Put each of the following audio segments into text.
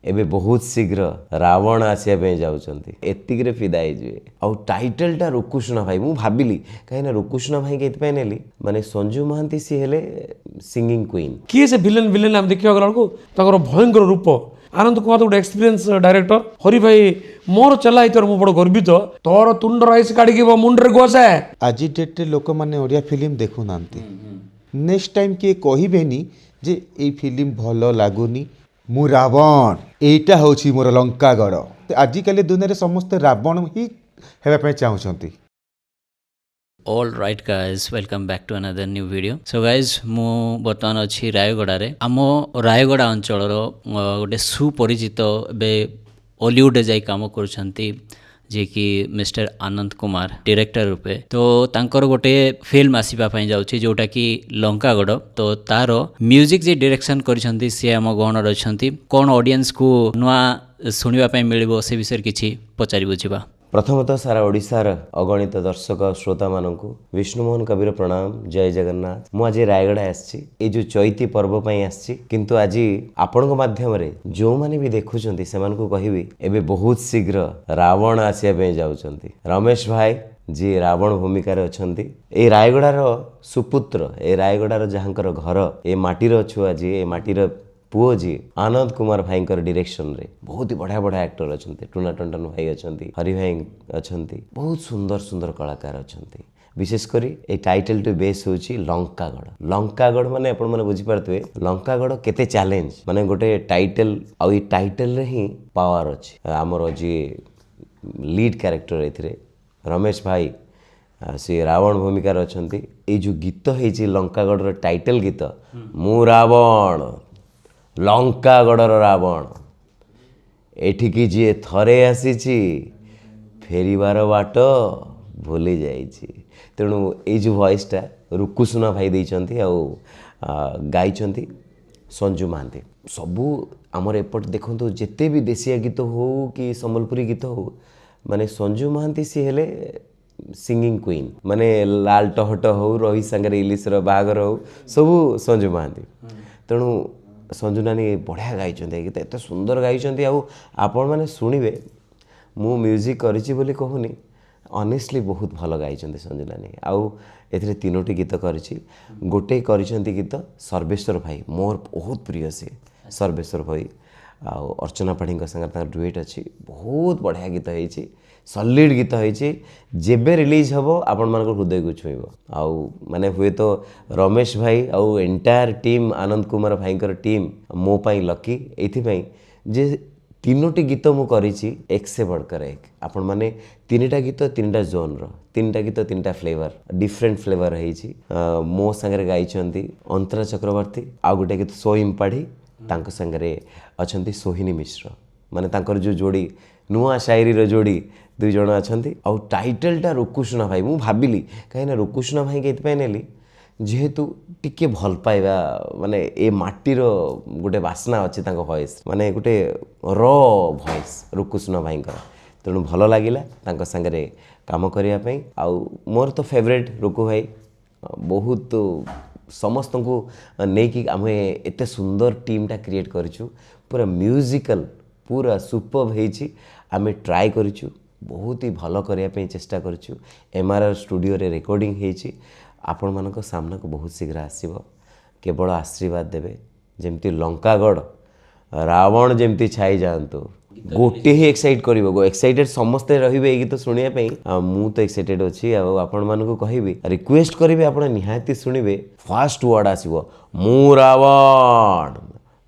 एबे बहुत शीघ्र रावण आसिया पे जाउछंती एतिकरे फिदा हेजिवे आ टाइटलटा रुकुष्ण भाई मु भाबिली काहे रुकुष्ण भाई के पे नेली माने संजू महांती सी हेले सिंगिंग क्वीन किए से विलेन विलेन हम देखिया गला को ताकर भयंकर रूप आनंद कुमार गोटे एक्सपीरियंस डायरेक्टर हरि भाई मोर चला इतर मु बड़ गर्वित तोर तुंड राइस काढी के मुंडरे गोसे आज डेट लोक माने ओडिया फिल्म देखु नांती नेक्स्ट टाइम के कहिबेनी जे ए फिल्म भलो लागुनी मु रावण एटा होची मोर लंकागढ़ आजिकल दुनिया समस्त रावण ही हेबा पे चाहउछंती all right guys welcome back to another new video so guys मु बर्तमान अच्छी रायगड़ा आम रायगड़ा अंचल गोटे सुपरिचित बे हॉलीवुड जाई काम करुछंती जे कि मिस्टर आनंद कुमार डायरेक्टर रूपे तो तांकर गोटे फिल्म आसीबा पई जाउछि जोटा कि लंकागढ़ तो तार म्यूजिक जे डायरेक्शन करिसंती से हम गहनर अछंती कोन ऑडियंस को नुआ सुनिबा पई मिलिबो से विषय किछि पचारि बुझिबा प्रथमतः सारा ओडिशार अगणित दर्शक श्रोता मानकु विष्णुमोहन कविर प्रणाम जय जगन्नाथ मु आज रायगड़ा आछि ए जो चैती पर्व पई आछि किंतु आज आपनक माध्यम रे जो माने भी देखुचंती सेमान को कहिबी एबे बहुत शीघ्र रावण आसिया पे जाउचंती रमेश भाई जी रावण भूमिका रे अछंती ए रायगड़ार सुपुत्र ए रायगड़ार जहांकर घर ए माटीर छुआ जी ए माटीर पुओ जी आनंद कुमार भाई डायरेक्शन रे बहुत ही बढ़िया बढ़िया एक्टर अच्छा टूना टंडन भाई अच्छा हरि भाई अच्छा बहुत सुंदर सुंदर कलाकार अच्छा विशेषकर ये टाइटल टू बेस होची लंकागढ़ लंकागढ़ माने आपण माने बुझी पारतबे लंकागढ़ केते चैलेंज माने गोटे टाइटल आ ई टाइटल रे ही पावर अछि हमर जी लीड कैरेक्टर एथिरे रमेश भाई से रावण भूमिका रे अछंती ए जो गीत हेची लंकागढ़ रो टाइटल गीत मु रावण लंकागढ़र रावण एठिकी जी थरे आसीची फेरिबार बाट भूली जाइछि तेणु ये जो वॉइसटा रुकुसुना भाई देइचंती आ गाइचंती संजू महांती सबू आमर एपट देखंतु जेते भी देशिया गीत हो कि संबलपुरी गीत हो माने संजू महांती सी हेले सिंगिंग क्वीन माने लाल टहट हो रही संगे इलिसर बागर हो सबू संजू महांती तेणु संजू नानी बढ़िया गाई गीत एत सुंदर गाई आपण मैंने शुणे मु म्यूजिक करिछि बोली कहूनी ऑनेस्टली बहुत भल गाई संजू नानी आउ एथिरे तीनोटी गीत करिछि गोटे करिसेंती गीत सर्वेश्वर भाई मोर बहुत प्रिय से सर्वेश्वर भाई आउ अर्चना पाढ़ी संगे डुएट अच्छी बहुत बढ़िया गीत होइछि सॉलिड गीत होइछि जेबे रिलीज हबो आपण मानक हृदय को छुइबो आउ माने हुए तो रमेश भाई आउ entire team Anand Kumar Bhaikar team मो पाई लकी एथि पई जे तीनोटी गीत मु करिछि एक से बढ़कर एक आपण माने तीनटा गीत तीनटा जोन रो तीनटा गीत तीनटा फ्लेवर डिफरेंट फ्लेवर होइछि मो संगे गाइछंती अंतरा चक्रवर्ती आ गोटे गीत सोहिम पाढ़ी तांको संगे अछंती सोहिनी मिश्र माने तांकर जो जोड़ी नुआ शायरी रो जोड़ी दुई जण अछंती आ टाइटलटा रुकुष्ण भाई मु भाबिली काहे रुकुष्ण भाई के एतपय नेली जेहेतु टिके भल पाइबा माने ए माटीर गोटे बासना अच्छी तांको वॉइस माने गोटे र वॉइस रुकुष्ण भाई तेणु भल लागिला तांको संगे काम करिया पई आ मोर तो फेवरेट रुकु भाई बहुत समस्त को नेकी आमे एते सुंदर टीमटा क्रिएट करिछु पूरा म्यूजिकल पूरा सुपर्ब हेछि आमे ट्राई करिछु बहुत ही भल करिया पई चेष्टा करिछु एमआरआर स्टूडियो रे रिकॉर्डिंग हेछि आपण मानक सामना को बहुत शीघ्र आसीबो केवल आशीर्वाद देबे जेमती लंकागढ़ रावण जेमती छाई जानतो गोटे ही एक्साइट करिवो एक्साइटेड समस्ते रहिबे गीत सुनिया पई मु तो एक्साइटेड अछि आ आपण मानक कहिबी रिक्वेस्ट करिवे आपण निहाती सुनिबे फर्स्ट वर्ड आसीबो मु रावण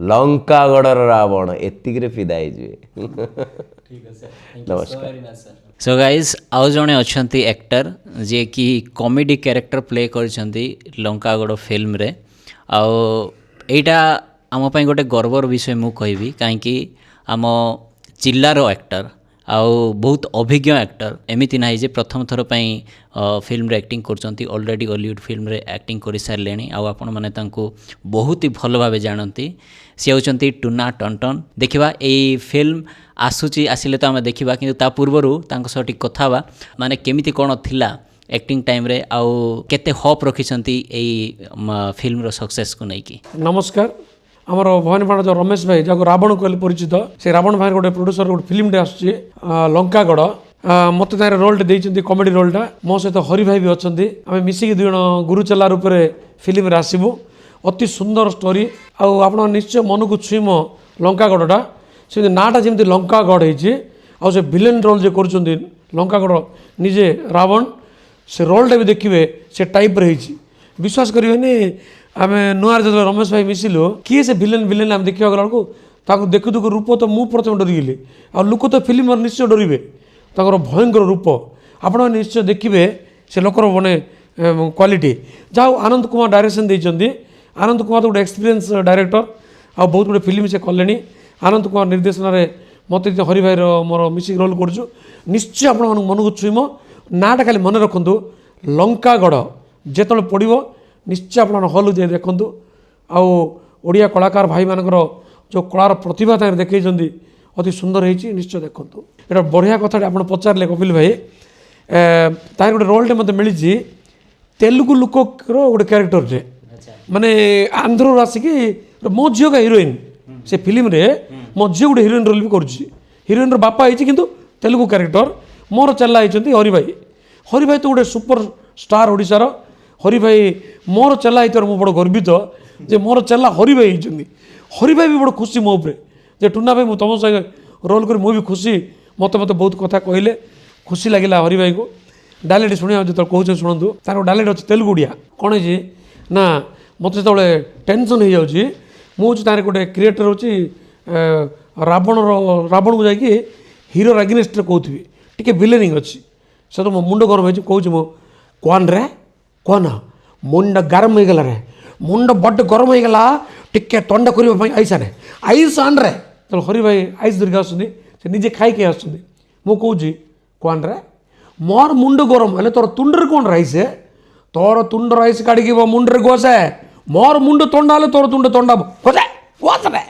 लंकागढ़र रावण एतिकरे फिदा हेजिवे नमस्कार सो गाइज आउ जड़े अच्छा एक्टर जे कि comedy character play करछंती Lankagarh film रे आउ एटा आम पई गोटे गर्वर विषय मु कहबी कहीं आम जिल्लार एक्टर आउ बहुत अभिज्ञ एक्टर एमिति नाही जे प्रथम थर पई फिल्म रे एक्टिंग करछंती ऑलरेडी हॉलीवुड फिल्म रे एक्टिंग करि सारलेनी आउ आपण माने तांको बहुत ही भल भाबे जानंती से होचंती टूना टंटन देखिबा एई फिल्म आसुची आसिले तो आम देखिबा किंतु ता पूर्वरु तांको सह टिक कथा बा माने केमिति कोन थिला एक्टिंग टाइम रे आउ केते होप रखिसंती एई फिल्म रो सक्सेस को नै की नमस्कार ଆମର ଭବାନୀପାଟଣା ଯେଉଁ ରମେଶ ଭାଇ ଯାହାକୁ ରାବଣ କହିଲେ ପରିଚିତ, ସେ ରାବଣ ଭାଇ ଗୋଟେ ପ୍ରଡ୍ୟୁସର ଗୋଟେ ଫିଲ୍ମଟେ ଆସୁଛି ଲଙ୍କାଗଡ଼। ମୋତେ ତାର ରୋଲ୍ଟେ ଦେଇଛନ୍ତି, କମେଡ଼ି ରୋଲ୍ଟା। ମୋ ସହିତ ହରି ଭାଇ ବି ଅଛନ୍ତି। ଆମେ ମିଶିକି 2 ଜଣ ଗୁରୁଚେଲା ରୂପରେ ଫିଲ୍ମରେ ଆସିବୁ। ଅତି ସୁନ୍ଦର ଷ୍ଟୋରି, ଆଉ ଆପଣ ନିଶ୍ଚୟ ମନକୁ ଛୁଇଁବ ଲଙ୍କାଗଡ଼ଟା। ସେମିତି ନାଁଟା ଯେମିତି ଲଙ୍କାଗଡ଼ ହେଇଛି, ଆଉ ସେ ଭିଲେନ୍ ରୋଲ୍ ଯେ କରୁଛନ୍ତି ଲଙ୍କାଗଡ଼ ନିଜେ ରାବଣ, ସେ ରୋଲ୍ଟା ବି ଦେଖିବେ ସେ ଟାଇପ୍ର ହେଇଛି। ବିଶ୍ୱାସ କରିବେନି, ଆମେ ନୂଆରେ ଯେତେବେଳେ ରମେଶ ଭାଇ ମିଶିଲୁ, କିଏ ସେ ଭିଲେନ୍ ଆମେ ଦେଖିବାକୁ ଗଲାବେଳକୁ ତାକୁ ଦେଖୁ ଦେଖୁ ରୂପ ତ ମୁଁ ପ୍ରଥମେ ଡରିଗଲି, ଆଉ ଲୋକ ତ ଫିଲ୍ମରେ ନିଶ୍ଚୟ ଡରିବେ। ତାଙ୍କର ଭୟଙ୍କର ରୂପ ଆପଣ ନିଶ୍ଚୟ ଦେଖିବେ, ସେ ଲୋକର ମାନେ କ୍ୱାଲିଟି। ଯାହା ହଉ ଆନନ୍ଦ କୁମାର ଡାଇରେକ୍ସନ୍ ଦେଇଛନ୍ତି। ଆନନ୍ଦ କୁମାର ଗୋଟେ ଏକ୍ସପିରିଏନ୍ସ ଡାଇରେକ୍ଟର, ଆଉ ବହୁତ ଗୁଡ଼ିଏ ଫିଲ୍ମ ସେ କଲେଣି। ଆନନ୍ଦ କୁମାର ନିର୍ଦ୍ଦେଶନାରେ ମୋତେ ହରି ଭାଇର ମୋର ମିଶିକି ରୋଲ୍ କରୁଛୁ। ନିଶ୍ଚୟ ଆପଣମାନଙ୍କୁ ମନକୁ ଛୁଇଁବ। ନାଁଟା ଖାଲି ମନେ ରଖନ୍ତୁ, ଲଙ୍କାଗଡ଼। ଯେତେବେଳେ ପଡ଼ିବ ନିଶ୍ଚୟ ଆପଣ ହଲ୍କୁ ଯାଇ ଦେଖନ୍ତୁ। ଆଉ ଓଡ଼ିଆ କଳାକାର ଭାଇମାନଙ୍କର ଯେଉଁ କଳାର ପ୍ରତିଭା ତାଙ୍କର ଦେଖେଇଛନ୍ତି, ଅତି ସୁନ୍ଦର ହେଇଛି, ନିଶ୍ଚୟ ଦେଖନ୍ତୁ। ଏଇଟା ବଢ଼ିଆ କଥାଟେ ଆପଣ ପଚାରିଲେ କପିଲ ଭାଇ। ତାର ଗୋଟେ ରୋଲ୍ଟେ ମୋତେ ମିଳିଛି, ତେଲୁଗୁ ଲୋକର ଗୋଟେ କ୍ୟାରେକ୍ଟରଟେ, ମାନେ ଆନ୍ଧ୍ରରୁ ଆସିକି ମୋ ଝିଅ가 ହିରୋଇନ୍। ସେ ଫିଲ୍ମରେ ମୋ ଝିଅ ଗୋଟେ ହିରୋଇନ୍ ରୋଲ୍ ବି କରୁଛି। ହିରୋଇନ୍ର ବାପା ହେଇଛି କିନ୍ତୁ ତେଲୁଗୁ କ୍ୟାରେକ୍ଟର। ମୋର ଚାଲା ହେଇଛନ୍ତି ହରି ଭାଇ। ହରି ଭାଇ ତ ଗୋଟେ ସୁପର ଷ୍ଟାର ଓଡ଼ିଶାର। ହରି ଭାଇ ମୋର ଚାଲା ହେଇଥିବାର ମୁଁ ବଡ଼ ଗର୍ବିତ ଯେ ମୋର ଚାଲା ହରି ଭାଇ ହେଇଛନ୍ତି। ହରି ଭାଇ ବି ବଡ଼ ଖୁସି ମୋ ଉପରେ ଯେ ଟୁନା ଭାଇ ମୁଁ ତୁମ ସାଙ୍ଗେ ରୋଲ୍ କରି ମୁଁ ବି ଖୁସି। ମୋତେ ବହୁତ କଥା କହିଲେ, ଖୁସି ଲାଗିଲା ହରି ଭାଇକୁ। ଡାଇଲେକ୍ଟ ଶୁଣିବାକୁ ଯେତେବେଳେ କହୁଛନ୍ତି ଶୁଣନ୍ତୁ, ତାର ଡାଇଲେକ୍ଟ ଅଛି ତେଲୁଗୁ ଓଡ଼ିଆ। କ'ଣ ହେଇଛି ନା, ମୋତେ ଯେତେବେଳେ ଟେନସନ୍ ହେଇଯାଉଛି, ମୁଁ ହେଉଛି ତାର ଗୋଟେ କ୍ରିଏଟର ହେଉଛି ରାବଣକୁ ଯାଇକି ହିରୋ ଆଗେନେଷ୍ଟରେ କହୁଥିବି, ଟିକେ ଭିଲେନିଂ ଅଛି। ସେତ ମୋ ମୁଣ୍ଡ ଗରମ ହେଇଛି, କହୁଛି ମୁଁ କ'ଣ ମୁଣ୍ଡ ଗରମ ହେଇଗଲା ରେ, ମୁଣ୍ଡ ବଡ଼ ଗରମ ହେଇଗଲା, ଟିକେ ଥଣ୍ଡା କରିବା ପାଇଁ ଆଇସ୍ ଆଣରେ। ତେଣୁ ହରି ଭାଇ ଆଇସ୍ ଧରିକି ଆସୁଛନ୍ତି, ସେ ନିଜେ ଖାଇକି ଆସୁଛନ୍ତି। ମୁଁ କହୁଛି କ'ଣ ମୋର ମୁଣ୍ଡ ଗରମ ହେଲେ ତୋର ତୁଣ୍ଡରେ କ'ଣ ରାଇସ୍, ତୋର ତୁଣ୍ଡ ରାଇସ୍ କାଢ଼ିକି ମୁଣ୍ଡରେ ଘଷେ, ମୋର ମୁଣ୍ଡ ଥଣ୍ଡା ହେଲେ ତୋର ତୁଣ୍ଡ ଥଣ୍ଡା ଘଷେ।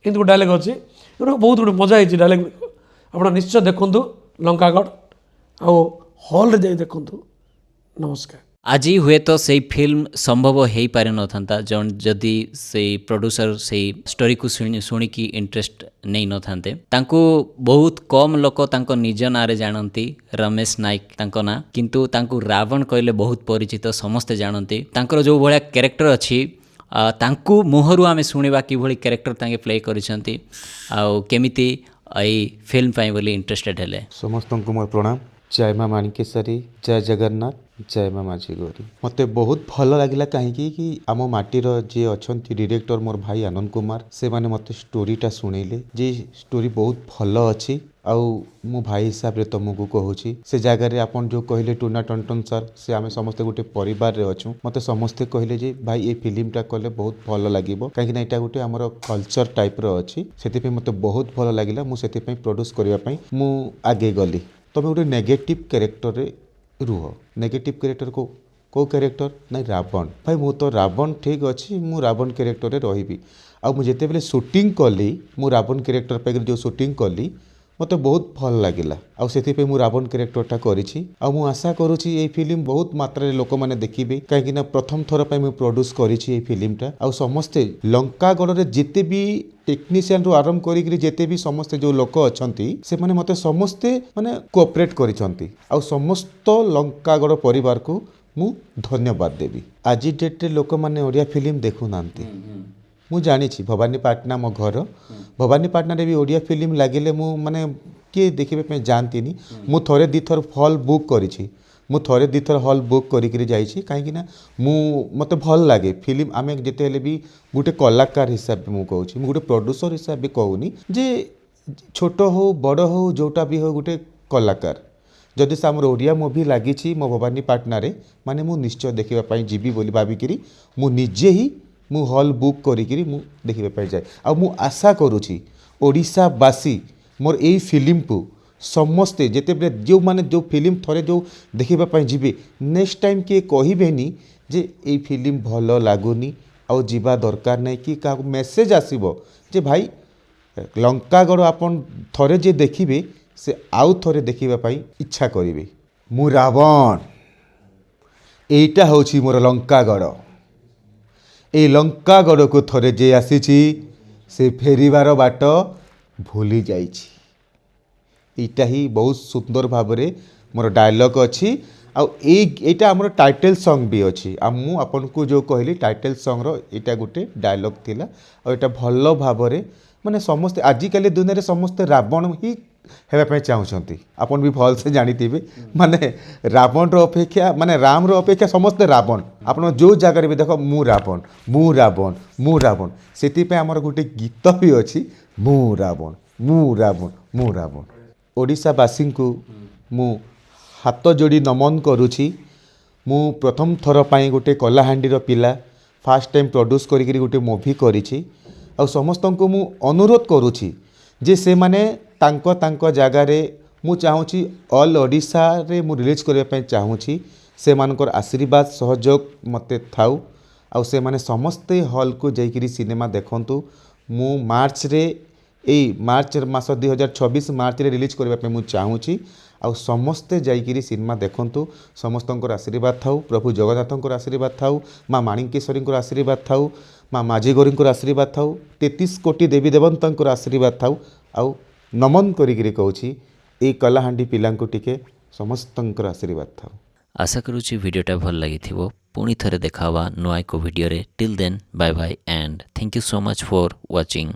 ଏମିତି ଗୋଟେ ଡାଇଲେକ୍ ଅଛି। ଏଗୁଡ଼ା ବହୁତ ଗୋଟେ ମଜା ହେଇଛି ଡାଇଲେକ୍ ଗୁଡ଼ିକ। ଆପଣ ନିଶ୍ଚୟ ଦେଖନ୍ତୁ ଲଙ୍କାଗଡ଼, ଆଉ ହଲ୍ରେ ଯାଇ ଦେଖନ୍ତୁ। ନମସ୍କାର। ଆଜି ହୁଏତ ସେଇ ଫିଲ୍ମ ସମ୍ଭବ ହେଇପାରିନଥାନ୍ତା ଯଦି ସେଇ ପ୍ରଡ୍ୟୁସର ସେଇ ଷ୍ଟୋରିକୁ ଶୁଣିକି ଇଣ୍ଟରେଷ୍ଟ ନେଇନଥାନ୍ତେ। ତାଙ୍କୁ ବହୁତ କମ୍ ଲୋକ ତାଙ୍କ ନିଜ ନାଁରେ ଜାଣନ୍ତି, ରମେଶ ନାୟକ ତାଙ୍କ ନାଁ, କିନ୍ତୁ ତାଙ୍କୁ ରାବଣ କହିଲେ ବହୁତ ପରିଚିତ, ସମସ୍ତେ ଜାଣନ୍ତି। ତାଙ୍କର ଯେଉଁ ଭଳିଆ କ୍ୟାରେକ୍ଟର ଅଛି, ତାଙ୍କୁ ମୁହଁରୁ ଆମେ ଶୁଣିବା କିଭଳି କ୍ୟାରେକ୍ଟର ତାଙ୍କେ ପ୍ଲେ କରିଛନ୍ତି, ଆଉ କେମିତି ଏଇ ଫିଲ୍ମ ପାଇଁ ବୋଲି ଇଣ୍ଟରେଷ୍ଟେଡ୍ ହେଲେ। ସମସ୍ତଙ୍କୁ ମୋର ପ୍ରଣାମ। ଜୟ ମା ମାଣିକେଶ୍ୱରୀ, ଜୟ ଜଗନ୍ନାଥ, ଜୟ ମା ମାଝୀ ଗୌରୀ। ମୋତେ ବହୁତ ଭଲ ଲାଗିଲା କାହିଁକି କି ଆମ ମାଟିର ଯିଏ ଅଛନ୍ତି ଡିରେକ୍ଟର ମୋର ଭାଇ ଆନନ୍ଦ କୁମାର, ସେମାନେ ମୋତେ ଷ୍ଟୋରିଟା ଶୁଣେଇଲେ ଯେ ଷ୍ଟୋରି ବହୁତ ଭଲ ଅଛି। ଆଉ ମୁଁ ଭାଇ ହିସାବରେ ତୁମକୁ କହୁଛି, ସେ ଜାଗାରେ ଆପଣ ଯେଉଁ କହିଲେ ଟୁନା ଟନ୍ଟନ୍ ସାର୍, ସେ ଆମେ ସମସ୍ତେ ଗୋଟେ ପରିବାରରେ ଅଛୁ। ମୋତେ ସମସ୍ତେ କହିଲେ ଯେ ଭାଇ ଏ ଫିଲ୍ମଟା କଲେ ବହୁତ ଭଲ ଲାଗିବ, କାହିଁକିନା ଏଇଟା ଗୋଟେ ଆମର କଲଚର ଟାଇପ୍ର ଅଛି। ସେଥିପାଇଁ ମୋତେ ବହୁତ ଭଲ ଲାଗିଲା। ମୁଁ ସେଥିପାଇଁ ପ୍ରଡ୍ୟୁସ୍ କରିବା ପାଇଁ ମୁଁ ଆଗେଇ ଗଲି। ତୁମେ ଗୋଟେ ନେଗେଟିଭ୍ କ୍ୟାରେକ୍ଟରରେ ରୁହ। ନେଗେଟିଭ୍ କ୍ୟାରେକ୍ଟର କେଉଁ କ୍ୟାରେକ୍ଟର ନାଇଁ ରାବଣ। ଭାଇ ମୁଁ ତ ରାବଣ ଠିକ୍ ଅଛି, ମୁଁ ରାବଣ କ୍ୟାରେକ୍ଟରରେ ରହିବି। ଆଉ ମୁଁ ଯେତେବେଳେ ସୁଟିଂ କଲି, ମୁଁ ରାବଣ କ୍ୟାରେକ୍ଟର ପାଇଁ ଯେଉଁ ସୁଟିଂ କଲି, ମୋତେ ବହୁତ ଭଲ ଲାଗିଲା। ଆଉ ସେଥିପାଇଁ ମୁଁ ରାବଣ କ୍ୟାରେକ୍ଟରଟା କରିଛି। ଆଉ ମୁଁ ଆଶା କରୁଛି ଏଇ ଫିଲ୍ମ ବହୁତ ମାତ୍ରାରେ ଲୋକମାନେ ଦେଖିବେ, କାହିଁକିନା ପ୍ରଥମ ଥର ପାଇଁ ମୁଁ ପ୍ରଡ୍ୟୁସ୍ କରିଛି ଏଇ ଫିଲ୍ମଟା। ଆଉ ସମସ୍ତେ ଲଙ୍କାଗଡ଼ରେ ଯେତେ ବି ଟେକ୍ନିସିଆନରୁ ଆରମ୍ଭ କରିକି ଯେତେ ବି ସମସ୍ତେ ଯେଉଁ ଲୋକ ଅଛନ୍ତି, ସେମାନେ ମୋତେ ସମସ୍ତେ ମାନେ କୋଅପରେଟ୍ କରିଛନ୍ତି। ଆଉ ସମସ୍ତ ଲଙ୍କାଗଡ଼ ପରିବାରକୁ ମୁଁ ଧନ୍ୟବାଦ ଦେବି। ଆଜି ଡେଟ୍ରେ ଲୋକମାନେ ଓଡ଼ିଆ ଫିଲ୍ମ ଦେଖୁନାହାନ୍ତି। ମୁଁ ଜାଣିଛି ଭବାନୀପାଟଣା ମୋ ଘର, ଭବାନୀପାଟଣାରେ ବି ଓଡ଼ିଆ ଫିଲ୍ମ ଲାଗିଲେ ମୁଁ ମାନେ କିଏ ଦେଖିବା ପାଇଁ ଯାଆନ୍ତିନି। ମୁଁ ଥରେ ଦୁଇଥର ହଲ୍ ବୁକ୍ କରିଛି, ମୁଁ ଥରେ ଦୁଇଥର ହଲ୍ ବୁକ୍ କରିକିରି ଯାଇଛି, କାହିଁକିନା ମୋତେ ଭଲ ଲାଗେ ଫିଲ୍ମ। ଆମେ ଯେତେ ହେଲେ ବି ଗୋଟେ କଳାକାର ହିସାବରେ ମୁଁ କହୁଛି, ମୁଁ ଗୋଟେ ପ୍ରଡ୍ୟୁସର ହିସାବରେ କହୁନି ଯେ ଛୋଟ ହଉ ବଡ଼ ହଉ ଯେଉଁଟା ବି ହଉ, ଗୋଟେ କଳାକାର। ଯଦି ସେ ଆମର ଓଡ଼ିଆ ମୁଭି ଲାଗିଛି ମୋ ଭବାନୀପାଟଣାରେ, ମାନେ ମୁଁ ନିଶ୍ଚୟ ଦେଖିବା ପାଇଁ ଯିବି ବୋଲି ଭାବିକିରି ମୁଁ ନିଜେ ହିଁ ମୁଁ ହଲ୍ ବୁକ୍ କରିକିରି ମୁଁ ଦେଖିବା ପାଇଁ ଯାଏ। ଆଉ ମୁଁ ଆଶା କରୁଛି ଓଡ଼ିଶାବାସୀ ମୋର ଏଇ ଫିଲ୍ମକୁ ସମସ୍ତେ ଯେତେବେଳେ ଯେଉଁମାନେ ଯେଉଁ ଫିଲ୍ମ ଥରେ ଯେଉଁ ଦେଖିବା ପାଇଁ ଯିବେ, ନେକ୍ସଟ ଟାଇମ୍ କିଏ କହିବେନି ଯେ ଏଇ ଫିଲ୍ମ ଭଲ ଲାଗୁନି, ଆଉ ଯିବା ଦରକାର ନାହିଁ, କି କାହାକୁ ମେସେଜ୍ ଆସିବ ଯେ ଭାଇ ଲଙ୍କାଗଡ଼ ଆପଣ ଥରେ ଯେ ଦେଖିବେ, ସେ ଆଉ ଥରେ ଦେଖିବା ପାଇଁ ଇଚ୍ଛା କରିବେ। ମୁଁ ରାବଣ, ଏଇଟା ହେଉଛି ମୋର ଲଙ୍କାଗଡ଼। এই ଲଙ୍କାଗଡ଼କୁ ଥରେ ଯେ ଆସିଛି ସେ ଫେରିବାର ବାଟ ଭୁଲି ଯାଇଛି। ଏଇଟା ହିଁ ବହୁତ ସୁନ୍ଦର ଭାବରେ ମୋର ଡାୟଲଗ୍ ଅଛି। ଆଉ ଏଇଟା ଆମର ଟାଇଟେଲ୍ ସଙ୍ଗ୍ ବି ଅଛି। ଆଉ ମୁଁ ଆପଣଙ୍କୁ ଯେଉଁ କହିଲି ଟାଇଟେଲ୍ ସଙ୍ଗ୍ର ଏଇଟା ଗୋଟେ ଡାୟଲଗ୍ ଥିଲା। ଆଉ ଏଇଟା ଭଲ ଭାବରେ ମାନେ ସମସ୍ତେ ଆଜିକାଲି ଦୁନିଆରେ ସମସ୍ତେ ରାବଣ ହିଁ ହେବା ପାଇଁ ଚାହୁଁଛନ୍ତି। ଆପଣ ବି ଭଲସେ ଜାଣିଥିବେ ମାନେ ରାବଣର ଅପେକ୍ଷା ମାନେ ରାମର ଅପେକ୍ଷା ସମସ୍ତେ ରାବଣ। ଆପଣ ଯେଉଁ ଜାଗାରେ ବି ଦେଖ ମୁଁ ରାବଣ ମୁଁ ରାବଣ ମୁଁ ରାବଣ। ସେଥିପାଇଁ ଆମର ଗୋଟେ ଗୀତ ବି ଅଛି ମୁଁ ରାବଣ ମୁଁ ରାବଣ ମୁଁ ରାବଣ। ଓଡ଼ିଶାବାସୀଙ୍କୁ ମୁଁ ହାତ ଯୋଡ଼ି ନମନ କରୁଛି। ମୁଁ ପ୍ରଥମ ଥର ପାଇଁ ଗୋଟେ କଳାହାଣ୍ଡିର ପିଲା ଫାର୍ଷ୍ଟ ଟାଇମ୍ ପ୍ରଡ୍ୟୁସ୍ କରିକିରି ଗୋଟେ ମୁଭି କରିଛି। ଆଉ ସମସ୍ତଙ୍କୁ ମୁଁ ଅନୁରୋଧ କରୁଛି ଯେ ସେମାନେ ତାଙ୍କ ତାଙ୍କ ଜାଗାରେ ମୁଁ ଚାହୁଁଛି ଅଲ୍ ଓଡ଼ିଶାରେ ମୁଁ ରିଲିଜ୍ କରିବା ପାଇଁ ଚାହୁଁଛି। ସେମାନଙ୍କର ଆଶୀର୍ବାଦ ସହଯୋଗ ମୋତେ ଥାଉ। ଆଉ ସେମାନେ ସମସ୍ତେ ହଲ୍କୁ ଯାଇକିରି ସିନେମା ଦେଖନ୍ତୁ। ମୁଁ ମାର୍ଚ୍ଚରେ ଏଇ ମାର୍ଚ୍ଚ ମାସ 2026 ମାର୍ଚ୍ଚରେ ରିଲିଜ୍ କରିବା ପାଇଁ ମୁଁ ଚାହୁଁଛି। ଆଉ ସମସ୍ତେ ଯାଇକିରି ସିନେମା ଦେଖନ୍ତୁ। ସମସ୍ତଙ୍କର ଆଶୀର୍ବାଦ ଥାଉ। ପ୍ରଭୁ ଜଗନ୍ନାଥଙ୍କର ଆଶୀର୍ବାଦ ଥାଉ। ମା ମାଣିକେଶ୍ୱରୀଙ୍କର ଆଶୀର୍ବାଦ ଥାଉ। ମା ମାଝିଗୌରୀଙ୍କର ଆଶୀର୍ବାଦ ଥାଉ। 33 କୋଟି ଦେବୀ ଦେବତାଙ୍କର ଆଶୀର୍ବାଦ ଥାଉ। ଆଉ ନମନ କରିକିରି କହୁଛି ଏଇ କଳାହାଣ୍ଡି ପିଲାଙ୍କୁ ଟିକେ ସମସ୍ତଙ୍କର ଆଶୀର୍ବାଦ ଥାଉ। ଆଶା କରୁଛି ଭିଡ଼ିଓଟା ଭଲ ଲାଗିଥିବ। ପୁଣି ଥରେ ଦେଖା ହେବା ନୂଆ ଏକ ଭିଡ଼ିଓରେ। Till then bye bye and thank you so much for watching.